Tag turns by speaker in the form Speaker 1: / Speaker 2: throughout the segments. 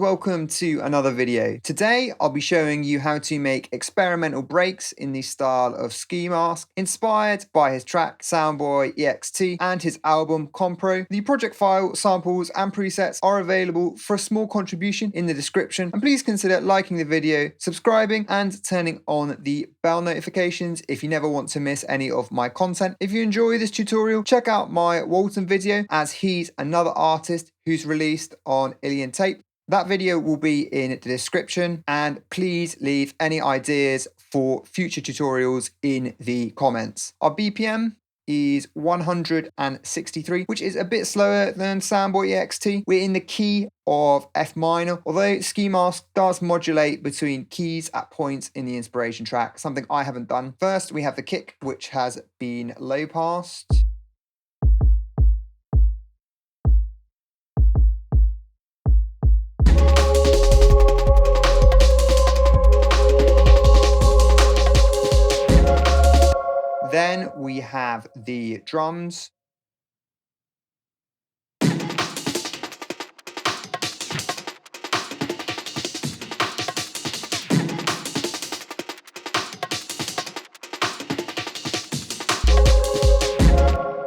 Speaker 1: welcome to another video. Today I'll be showing you how to make experimental breaks in the style of Skee Mask, inspired by his track Soundboy Ext and his album Compro. The project file, samples and presets are available for a small contribution in the description, and please consider liking the video, subscribing and turning on the bell notifications if you never want to miss any of my content. If you enjoy this tutorial, check out my Walton video, as he's another artist who's released on Alien Tape. That video will be in the description, and please leave any ideas for future tutorials in the comments. Our BPM is 163, which is a bit slower than Soundboy Ext. We're in the key of F minor, although Skee Mask does modulate between keys at points in the inspiration track, something I haven't done. First, we have the kick, which has been low passed. Then we have the drums.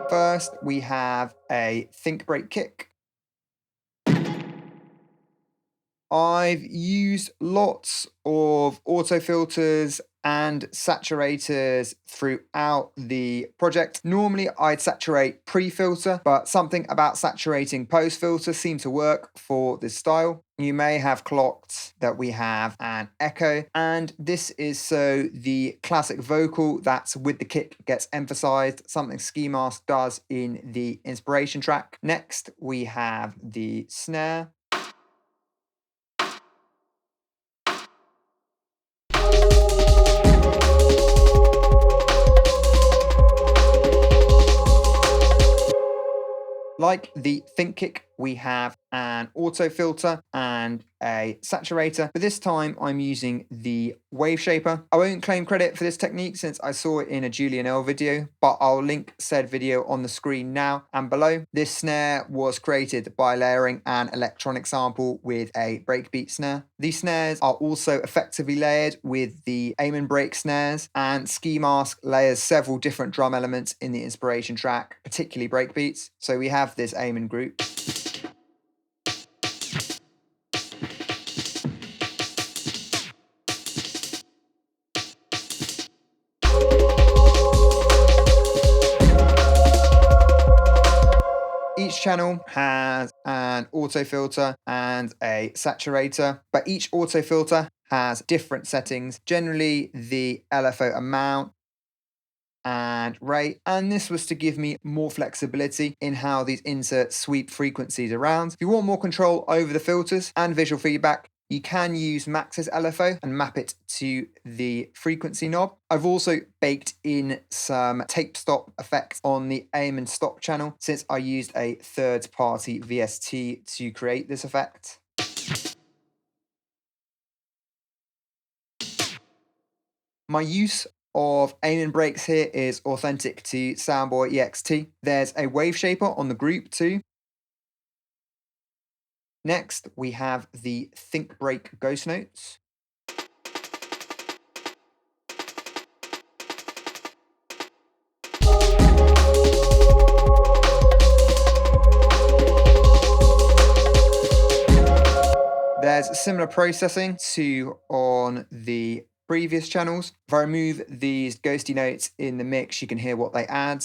Speaker 1: First, we have a think break kick. I've used lots of auto filters and saturators throughout the project. Normally I'd saturate pre-filter, but something about saturating post-filter seemed to work for this style. You may have clocked that we have an echo, and this is so the classic vocal that's with the kick gets emphasized, something Skee Mask does in the inspiration track. Next we have the snare. Like the think kick, we have an auto filter and a saturator, but this time I'm using the wave shaper. I won't claim credit for this technique since I saw it in a Julian L video, but I'll link said video on the screen now and below. This snare was created by layering an electronic sample with a breakbeat snare. These snares are also effectively layered with the aim break snares, and Skee Mask layers several different drum elements in the inspiration track, particularly breakbeats. So we have this aim group. Each channel has an auto filter and a saturator, but each auto filter has different settings, generally the LFO amount and rate, and this was to give me more flexibility in how these inserts sweep frequencies around. If you want more control over the filters and visual feedback, you can use Max's LFO and map it to the frequency knob. I've also baked in some tape stop effects on the aim and stop channel, since I used a third-party VST to create this effect. My use of aim and breaks here is authentic to Soundboy Ext. There's a wave shaper on the group too. Next, we have the think break ghost notes. There's similar processing to on the previous channels. If I remove these ghosty notes in the mix, you can hear what they add.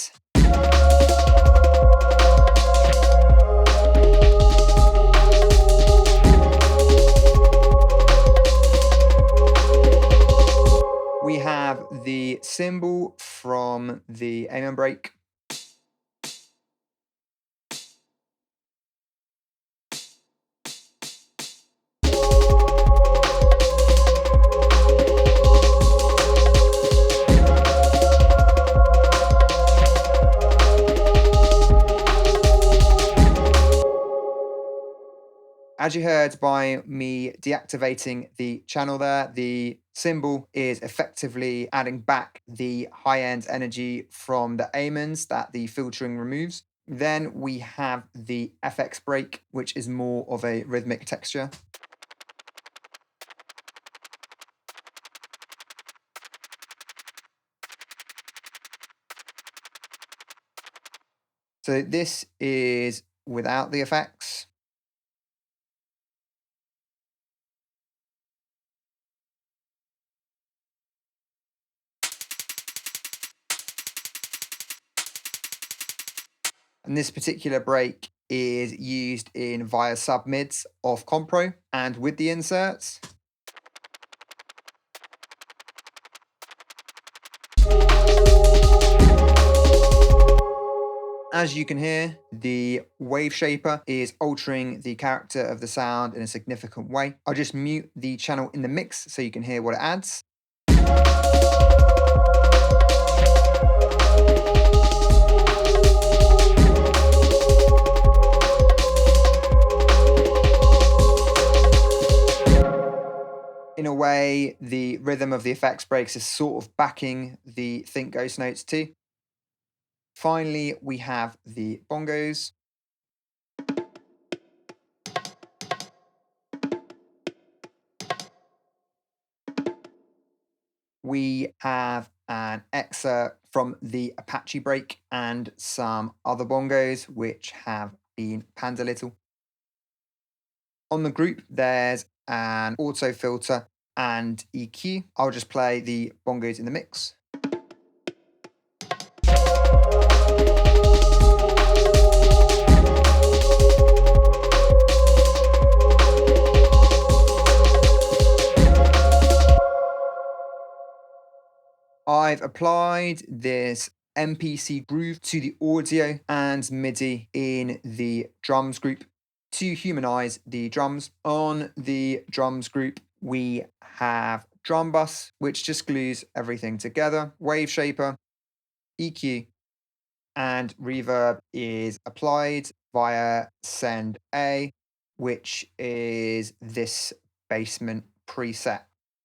Speaker 1: We have the cymbal from the aim and break. As you heard by me deactivating the channel there, the cymbal is effectively adding back the high-end energy from the amens that the filtering removes. Then we have the FX break, which is more of a rhythmic texture. So this is without the effects. And this particular break is used in via submids of Compro and with the inserts. As you can hear, the wave shaper is altering the character of the sound in a significant way. I'll just mute the channel in the mix so you can hear what it adds. In a way, the rhythm of the effects breaks is sort of backing the Think Ghost notes too. Finally, we have the bongos. We have an excerpt from the Apache break and some other bongos which have been panned a little. On the group, there's an auto filter and EQ. I'll just play the bongos in the mix. I've applied this MPC groove to the audio and MIDI in the drums group to humanize the drums. On the drums group, we have drum bus, which just glues everything together, wave shaper, EQ, and reverb is applied via send A, which is this basement preset.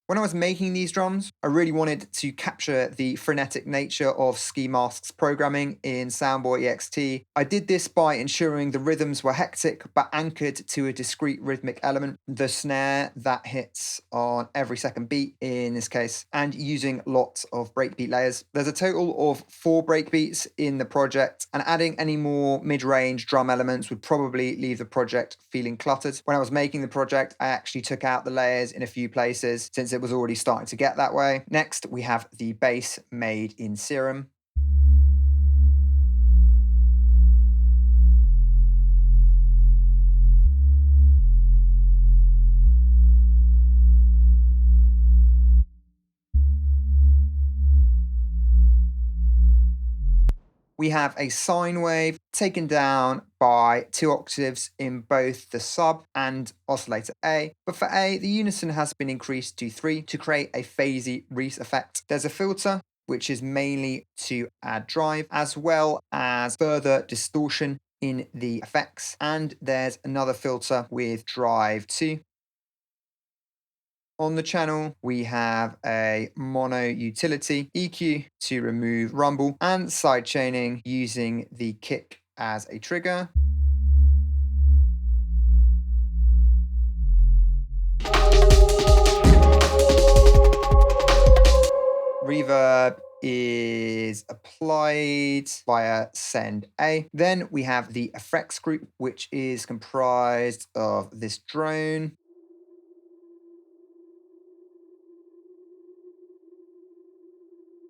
Speaker 1: When I was making these drums, I really wanted to capture the frenetic nature of Skee Mask's programming in Soundboy Ext. I did this by ensuring the rhythms were hectic but anchored to a discrete rhythmic element, the snare that hits on every second beat in this case, and using lots of breakbeat layers. There's a total of 4 breakbeats in the project, and adding any more mid-range drum elements would probably leave the project feeling cluttered. When I was making the project, I actually took out the layers in a few places since it was already starting to get that way. Next, we have the bass made in Serum. We have a sine wave taken down by 2 octaves in both the sub and oscillator A. But for A, the unison has been increased to 3 to create a phasey Reese effect. There's a filter, which is mainly to add drive, as well as further distortion in the effects. And there's another filter with drive too. On the channel, we have a mono utility, EQ to remove rumble, and sidechaining using the kick as a trigger. Reverb is applied via send A. Then we have the effects group, which is comprised of this drone,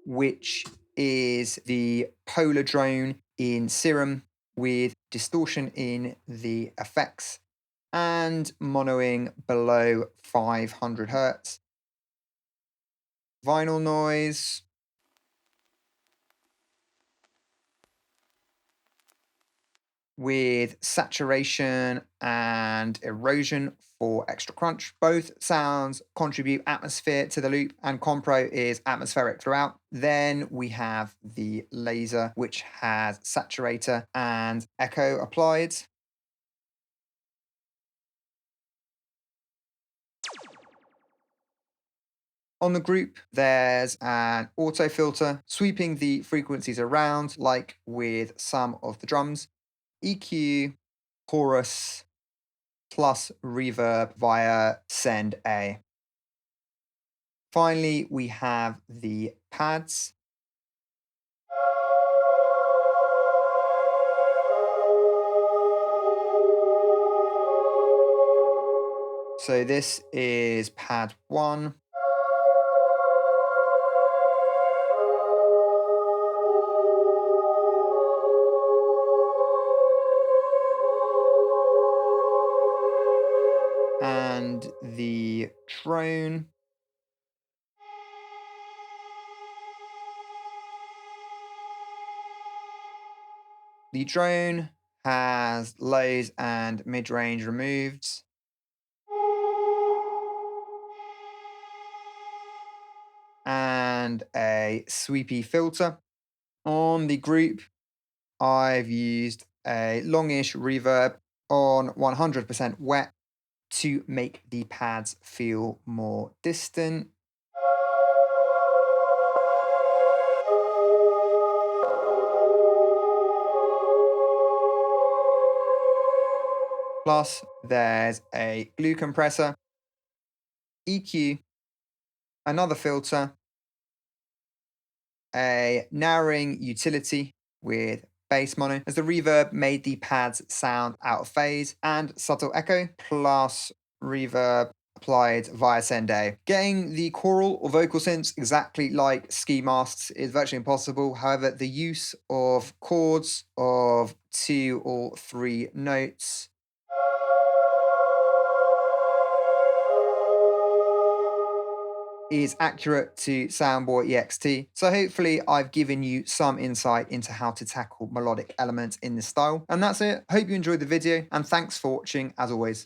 Speaker 1: which is the polar drone in Serum with distortion in the effects and monoing below 500 hertz. Vinyl noise, with saturation and erosion for extra crunch. Both sounds contribute atmosphere to the loop, and Compro is atmospheric throughout. Then we have the laser, which has saturator and echo applied. On the group, there's an auto filter sweeping the frequencies around, like with some of the drums, EQ, chorus, plus reverb via send A. Finally, we have the pads. So this is pad 1. And the drone. The drone has lows and mid-range removed. And a sweepy filter. On the group, I've used a longish reverb on 100% wet to make the pads feel more distant. Plus, there's a glue compressor, EQ, another filter, a narrowing utility with bass mono, as the reverb made the pads sound out of phase, and subtle echo, plus reverb applied via Sende. Getting the choral or vocal synths exactly like Skee Masks is virtually impossible. However, the use of chords of 2 or 3 notes is accurate to Soundboy Ext. So hopefully I've given you some insight into how to tackle melodic elements in this style. And that's it. Hope you enjoyed the video, and thanks for watching as always.